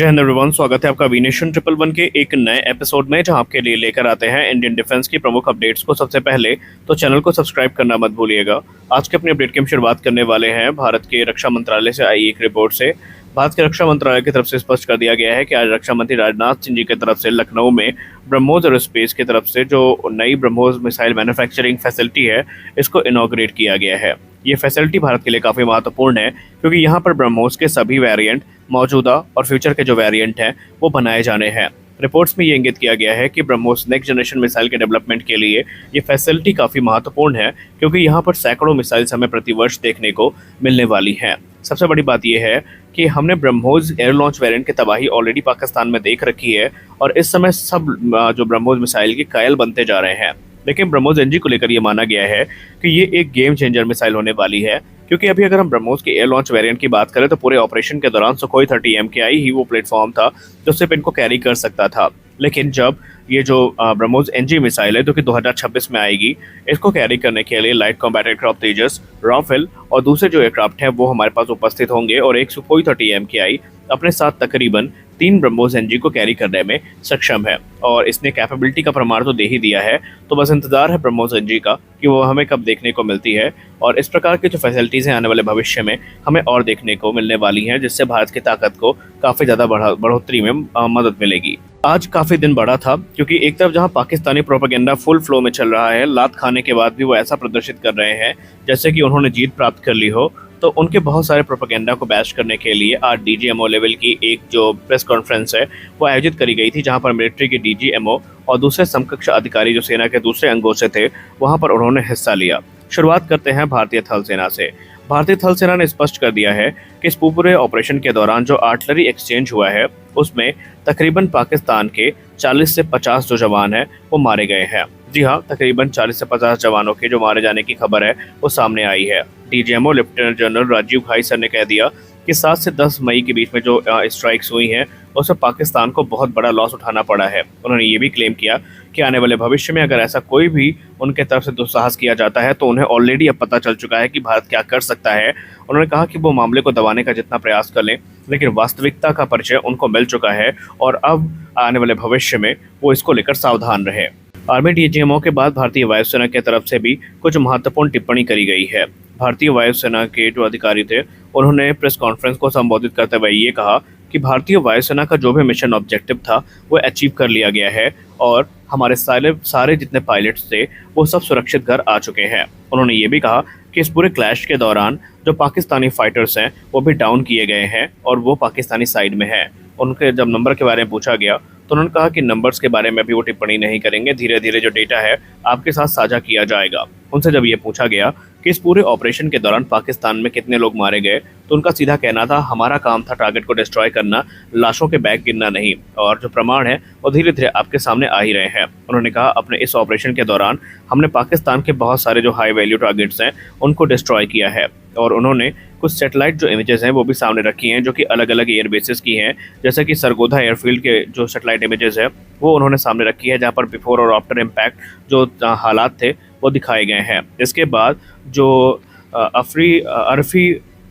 जय हिंद एवरीवन, स्वागत है आपका वीनेशन 111 के एक नए एपिसोड में, जहां आपके लिए लेकर आते हैं इंडियन डिफेंस की प्रमुख अपडेट्स को सबसे पहले। तो चैनल को सब्सक्राइब करना मत भूलिएगा। आज के अपनी अपडेट की हम शुरुआत करने वाले हैं भारत के रक्षा मंत्रालय से आई एक रिपोर्ट से। भारत के रक्षा मंत्रालय की तरफ से स्पष्ट कर दिया गया है कि आज रक्षा मंत्री राजनाथ सिंह जी की तरफ से लखनऊ में ब्रह्मोस एरोस्पेस की तरफ से जो नई ब्रह्मोस मिसाइल मैन्युफैक्चरिंग फैसिलिटी है, इसको इनॉग्रेट किया गया है। ये फैसिलिटी भारत के लिए काफ़ी महत्वपूर्ण है, क्योंकि यहाँ पर ब्रह्मोस के सभी वेरिएंट, मौजूदा और फ्यूचर के जो वेरिएंट हैं वो बनाए जाने हैं। रिपोर्ट्स में ये इंगित किया गया है कि ब्रह्मोस नेक्स्ट जनरेशन मिसाइल के डेवलपमेंट के लिए ये फैसिलिटी काफ़ी महत्वपूर्ण है, क्योंकि यहाँ पर सैकड़ों मिसाइल्स हमें प्रतिवर्ष देखने को मिलने वाली हैं। सबसे बड़ी बात यह है कि हमने ब्रह्मोस एयर लॉन्च वेरिएंट की तबाही ऑलरेडी पाकिस्तान में देख रखी है, और इस समय सब जो ब्रह्मोस मिसाइल के कायल बनते जा रहे हैं। लेकिन ब्रह्मोस एनजी को लेकर ये माना गया है कि ये एक गेम चेंजर मिसाइल होने वाली है, क्योंकि अभी अगर हम ब्रह्मोस के एयर लॉन्च वेरिएंट की बात करें तो पूरे ऑपरेशन के दौरान सुखोई 30 MKI ही वो प्लेटफॉर्म था जो सिर्फ इनको कैरी कर सकता था। लेकिन जब ये जो ब्रह्मोस एनजी मिसाइल है, जो कि 2026 में आएगी, इसको कैरी करने के लिए लाइट कॉम्बैट एयरक्राफ्ट तेजस, राफेल और दूसरे जो एयरक्राफ्ट हैं वो हमारे पास उपस्थित होंगे, और एक सुखोई 30 MKI अपने साथ तकरीबन 3 ब्रह्मोस एनजी को कैरी करने में सक्षम है। और इसने कैपेबिलिटी का प्रमाण तो दे ही दिया है, तो बस इंतजार है ब्रह्मोस एनजी का कि वो हमें कब देखने को मिलती है। और इस प्रकार की जो फैसिलिटीज़ हैं आने वाले भविष्य में हमें और देखने को मिलने वाली हैं, जिससे भारत की ताकत को काफ़ी ज़्यादा बढ़ोतरी में मदद मिलेगी। आज काफ़ी दिन बड़ा था, क्योंकि एक तरफ जहां पाकिस्तानी प्रोपेगेंडा फुल फ्लो में चल रहा है, लात खाने के बाद भी वो ऐसा प्रदर्शित कर रहे हैं जैसे कि उन्होंने जीत प्राप्त कर ली हो, तो उनके बहुत सारे प्रोपेगेंडा को बैश करने के लिए आज DGMO लेवल की एक जो प्रेस कॉन्फ्रेंस है वो आयोजित करी गई थी, जहां पर मिलिट्री के DGMO और दूसरे समकक्ष अधिकारी जो सेना के दूसरे अंगों से थे वहां पर उन्होंने हिस्सा लिया। शुरुआत करते हैं भारतीय थल सेना से। भारतीय थल सेना ने स्पष्ट कर दिया है कि इस पूरे ऑपरेशन के दौरान जो आर्टिलरी एक्सचेंज हुआ है उसमें तकरीबन पाकिस्तान के 40 से 50 जो जवान हैं वो मारे गए हैं। जी हाँ, तकरीबन 40 से 50 जवानों के जो मारे जाने की खबर है वो सामने आई है। DGMO लेफ्टिनेंट जनरल राजीव घाई सर ने कह दिया कि 7 से 10 मई के बीच में जो स्ट्राइक्स हुई हैं उसमें पाकिस्तान को बहुत बड़ा लॉस उठाना पड़ा है। उन्होंने ये भी क्लेम किया कि आने वाले भविष्य में अगर ऐसा कोई भी उनके तरफ से दुस्साहस किया जाता है तो उन्हें ऑलरेडी अब पता चल चुका है कि भारत क्या कर सकता है। उन्होंने कहा कि वो मामले को दबाने का जितना प्रयास कर लें, लेकिन वास्तविकता का परिचय उनको मिल चुका है, और अब आने वाले भविष्य में वो इसको लेकर सावधान रहे। आर्मी DGMO के बाद भारतीय वायुसेना की तरफ से भी कुछ महत्वपूर्ण टिप्पणी करी गई है। भारतीय वायुसेना के जो अधिकारी थे उन्होंने प्रेस कॉन्फ्रेंस को संबोधित करते हुए ये कहा कि भारतीय वायुसेना का जो भी मिशन ऑब्जेक्टिव था वो अचीव कर लिया गया है, और हमारे सारे जितने पायलट्स थे वो सब सुरक्षित घर आ चुके हैं। उन्होंने ये भी कहा कि इस पूरे क्लैश के दौरान जो पाकिस्तानी फाइटर्स हैं वो भी डाउन किए गए हैं और वो पाकिस्तानी साइड में हैं। उनके जब नंबर के बारे में पूछा गया तो उन्होंने कहा कि नंबर्स के बारे में भी वो टिप्पणी नहीं करेंगे, धीरे धीरे जो डेटा है आपके साथ साझा किया जाएगा। उनसे जब ये पूछा गया कि इस पूरे ऑपरेशन के दौरान पाकिस्तान में कितने लोग मारे गए, तो उनका सीधा कहना था हमारा काम था टारगेट को डिस्ट्रॉय करना, लाशों के बैग गिनना नहीं, और जो प्रमाण है वो धीरे धीरे आपके सामने आ ही रहे हैं। उन्होंने कहा अपने इस ऑपरेशन के दौरान हमने पाकिस्तान के बहुत सारे जो हाई वैल्यू टारगेट्स हैं उनको डिस्ट्रॉय किया है, और उन्होंने कुछ सैटेलाइट जो इमेजेस हैं वो भी सामने रखी हैं जो कि अलग अलग एयर बेसिस की हैं, जैसे कि सरगोधा एयरफील्ड के जो सैटेलाइट इमेजेस है वो उन्होंने सामने रखी है, जहाँ पर बिफोर और आफ्टर इम्पैक्ट जो हालात थे वो दिखाए गए हैं। इसके बाद जो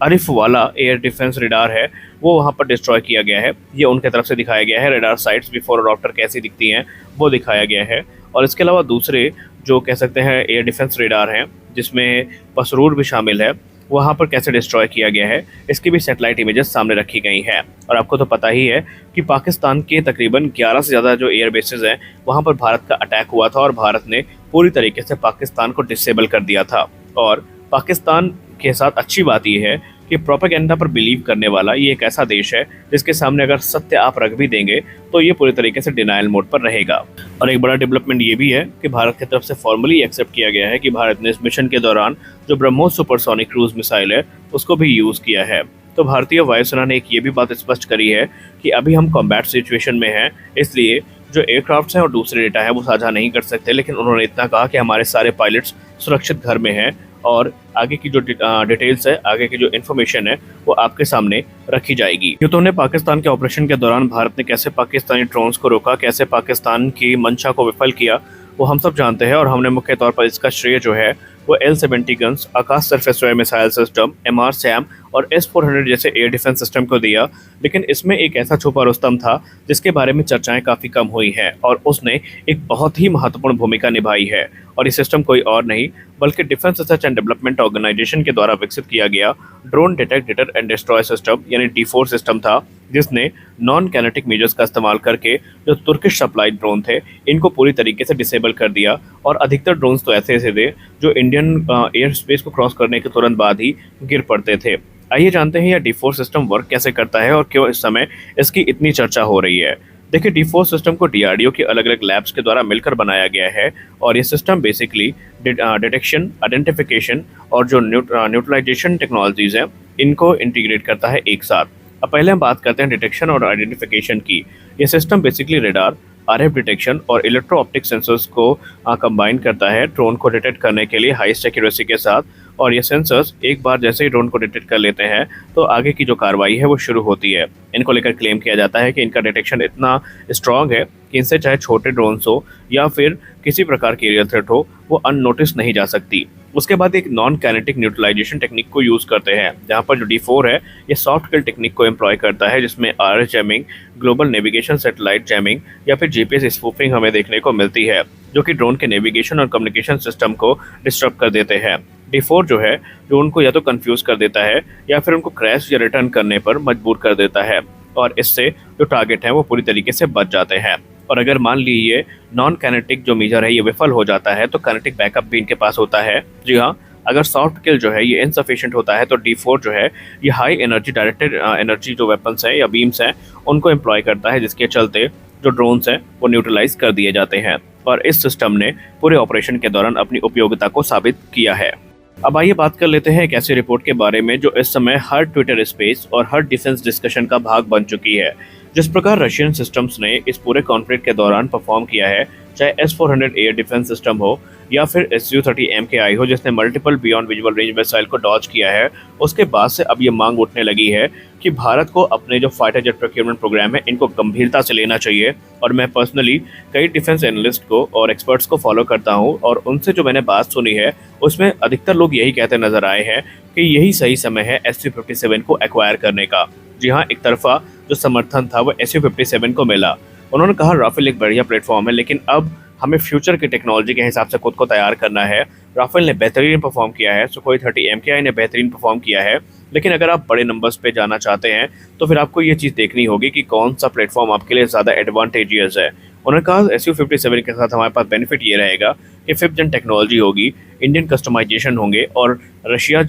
अरिफ वाला एयर डिफेंस रेडार है वो वहाँ पर डिस्ट्रॉय किया गया है, ये उनके तरफ से दिखाया गया है। रेडार साइट्स बिफोर और आफ्टर कैसी दिखती हैं वो दिखाया गया है। और इसके अलावा दूसरे जो कह सकते हैं एयर डिफेंस रेडार हैं, जिसमें पसरूर भी शामिल है, वहाँ पर कैसे डिस्ट्रॉय किया गया है इसकी भी सैटेलाइट इमेजेस सामने रखी गई हैं। और आपको तो पता ही है कि पाकिस्तान के तकरीबन 11 से ज़्यादा जो एयर बेसेस हैं वहाँ पर भारत का अटैक हुआ था, और भारत ने पूरी तरीके से पाकिस्तान को डिसेबल कर दिया था। और पाकिस्तान के साथ अच्छी बात यह है कि प्रोपेगेंडा पर बिलीव करने वाला ये एक ऐसा देश है जिसके सामने अगर सत्य आप रख भी देंगे तो ये पूरी तरीके से डिनायल मोड पर रहेगा। और एक बड़ा डेवलपमेंट ये भी है कि भारत की तरफ से फॉर्मली एक्सेप्ट किया गया है कि भारत ने इस मिशन के दौरान जो ब्रह्मोस सुपरसोनिक क्रूज मिसाइल है उसको भी यूज़ किया है। तो भारतीय वायुसेना ने एक ये भी बात स्पष्ट करी है कि अभी हम कॉम्बैट सिचुएशन में हैं, इसलिए जो एयरक्राफ्ट्स हैं और दूसरे डेटा है वो साझा नहीं कर सकते, लेकिन उन्होंने इतना कहा कि हमारे सारे पायलट्स सुरक्षित घर में हैं, और आगे की जो डिटेल्स है, आगे की जो इन्फॉर्मेशन है वो आपके सामने रखी जाएगी। यूतों ने पाकिस्तान के ऑपरेशन के दौरान भारत ने कैसे पाकिस्तानी ड्रोन्स को रोका, कैसे पाकिस्तान की मंशा को विफल किया, वो हम सब जानते हैं, और हमने मुख्य तौर पर इसका श्रेय जो है वो L-70 guns, Akash surface to air missile system, MR-SAM और S-400 जैसे एयर डिफेंस सिस्टम को दिया। लेकिन इसमें एक ऐसा छुपा रुस्तम था जिसके बारे में चर्चाएं काफ़ी कम हुई हैं और उसने एक बहुत ही महत्वपूर्ण भूमिका निभाई है। और ये सिस्टम कोई और नहीं बल्कि defence research and development organisation के द्वारा विकसित किया गया drone detect, deter and destroy system यानी D4 सिस्टम था, जिसने नॉन कैनेटिक मेजर्स का इस्तेमाल करके जो तुर्किश सप्लाई ड्रोन थे इनको पूरी तरीके से डिसेबल कर दिया। और अधिकतर ड्रोन्स तो ऐसे ऐसे थे जो इंडियन एयर स्पेस को क्रॉस करने के तुरंत बाद ही गिर पड़ते थे। आइए जानते हैं यह D4 सिस्टम वर्क कैसे करता है और क्यों इस समय इसकी इतनी चर्चा हो रही है। देखिए, D4 सिस्टम को DRDO के अलग अलग लैब्स के द्वारा मिलकर बनाया गया है और ये सिस्टम बेसिकली डिटेक्शन, आइडेंटिफिकेशन और जो न्यूट्रलाइजेशन टेक्नोलॉजीज हैं इनको इंटीग्रेट करता है एक साथ। अब पहले हम बात करते हैं डिटेक्शन और आइडेंटिफिकेशन की। ये system basically radar, RF detection और इलेक्ट्रो ऑप्टिक सेंसर्स को कंबाइन करता है ड्रोन को डिटेक्ट करने के लिए हाईएस्ट एक्यूरेसी के साथ। और ये सेंसर्स एक बार जैसे ही ड्रोन को डिटेक्ट कर लेते हैं तो आगे की जो कार्रवाई है वो शुरू होती है। इनको लेकर क्लेम किया जाता है कि इनका डिटेक्शन इतना स्ट्रॉन्ग है कि इनसे चाहे छोटे ड्रोन्स हो या फिर किसी प्रकार की एरियल थ्रेट हो वो अननोटिस नहीं जा सकती। उसके बाद एक नॉन कैनेटिक न्यूट्रलाइजेशन टेक्निक को यूज़ करते हैं, जहाँ पर जो D4 है ये सॉफ्ट किल टेक्निक को एम्प्लॉय करता है, जिसमें RS jamming, global navigation satellite jamming या फिर GPS स्पूफिंग हमें देखने को मिलती है, जो कि ड्रोन के नेविगेशन और कम्युनिकेशन सिस्टम को डिस्टर्ब कर देते हैं। D4 जो है जो उनको या तो कंफ्यूज कर देता है या फिर उनको क्रैश या रिटर्न करने पर मजबूर कर देता है और इससे जो टारगेट है वो पूरी तरीके से बच जाते हैं। और अगर मान लीजिए नॉन कैनेटिक जो मेजर है ये विफल हो जाता है तो कैनेटिक बैकअप भी इनके पास होता है। जी हाँ, अगर सॉफ्ट किल जो है ये इनसफिशिएंट होता है तो D4 जो है ये हाई एनर्जी डायरेक्टेड एनर्जी जो वेपन्स हैं या बीम्स हैं उनको एम्प्लॉय करता है, जिसके चलते जो ड्रोन्स हैं वो न्यूट्रलाइज कर दिए जाते हैं। और इस सिस्टम ने पूरे ऑपरेशन के दौरान अपनी उपयोगिता को साबित किया है। अब आइए बात कर लेते हैं एक ऐसी रिपोर्ट के बारे में जो इस समय हर ट्विटर स्पेस और हर डिफेंस डिस्कशन का भाग बन चुकी है। जिस प्रकार रशियन सिस्टम्स ने इस पूरे कॉन्फ्लिक्ट के दौरान परफॉर्म किया है, चाहे S-400 एयर डिफेंस सिस्टम हो या फिर Su-30 MKI हो जिसने multiple beyond visual range missile को डॉज किया है, उसके बाद से अब ये मांग उठने लगी है कि भारत को अपने जो फाइटर जेट प्रोक्योरमेंट प्रोग्राम है इनको गंभीरता से लेना चाहिए। और मैं पर्सनली कई डिफेंस एनालिस्ट को और एक्सपर्ट्स को फॉलो करता हूँ और उनसे जो मैंने बात सुनी है उसमें अधिकतर लोग यही कहते नजर आए हैं कि यही सही समय है Su-57 को एक्वायर करने का। जी हाँ, एक तरफा जो समर्थन था वो Su-57 को मिला। उन्होंने कहा राफेल एक बढ़िया प्लेटफॉर्म है लेकिन अब हमें फ्यूचर की टेक्नोलॉजी के हिसाब से खुद को तैयार करना है। राफेल ने बेहतरीन परफॉर्म किया है, सुखोई 30 MKI ने बेहतरीन परफॉर्म किया है, लेकिन अगर आप बड़े नंबर्स पे जाना चाहते हैं तो फिर आपको ये चीज़ देखनी होगी कि कौन सा प्लेटफॉर्म आपके लिए ज़्यादा एडवांटेजियस है। उन्होंने कहा Su-57 के साथ हमारे पास बेनिफिट ये रहेगा कि 5th जन टेक्नोलॉजी होगी, इंडियन कस्टमाइजेशन होंगे और रशिया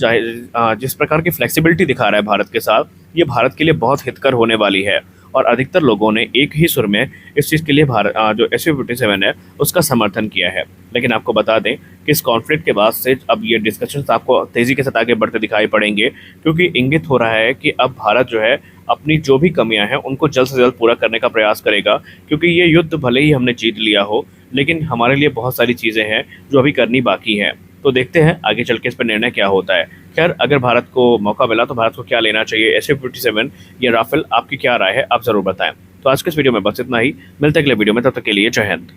जिस प्रकार की फ्लेक्सिबिलिटी दिखा रहा है भारत के साथ, ये भारत के लिए बहुत हितकर होने वाली है। और अधिकतर लोगों ने एक ही सुर में इस चीज़ के लिए जो Su-57 है उसका समर्थन किया है। लेकिन आपको बता दें कि इस कॉन्फ्लिक्ट के बाद से अब ये डिस्कशंस आपको तेज़ी के साथ आगे बढ़ते दिखाई पड़ेंगे, क्योंकि इंगित हो रहा है कि अब भारत जो है अपनी जो भी कमियां हैं उनको जल्द से जल्द पूरा करने का प्रयास करेगा, क्योंकि ये युद्ध भले ही हमने जीत लिया हो लेकिन हमारे लिए बहुत सारी चीज़ें हैं जो अभी करनी बाकी हैं। तो देखते हैं आगे चल के इस पर निर्णय क्या होता है। खैर, अगर भारत को मौका मिला तो भारत को क्या लेना चाहिए, Su-57 या राफेल, आपकी क्या राय है आप ज़रूर बताएं। तो आज के इस वीडियो में बस इतना ही, मिलते हैं अगले वीडियो में, तब तक के लिए जय हिंद।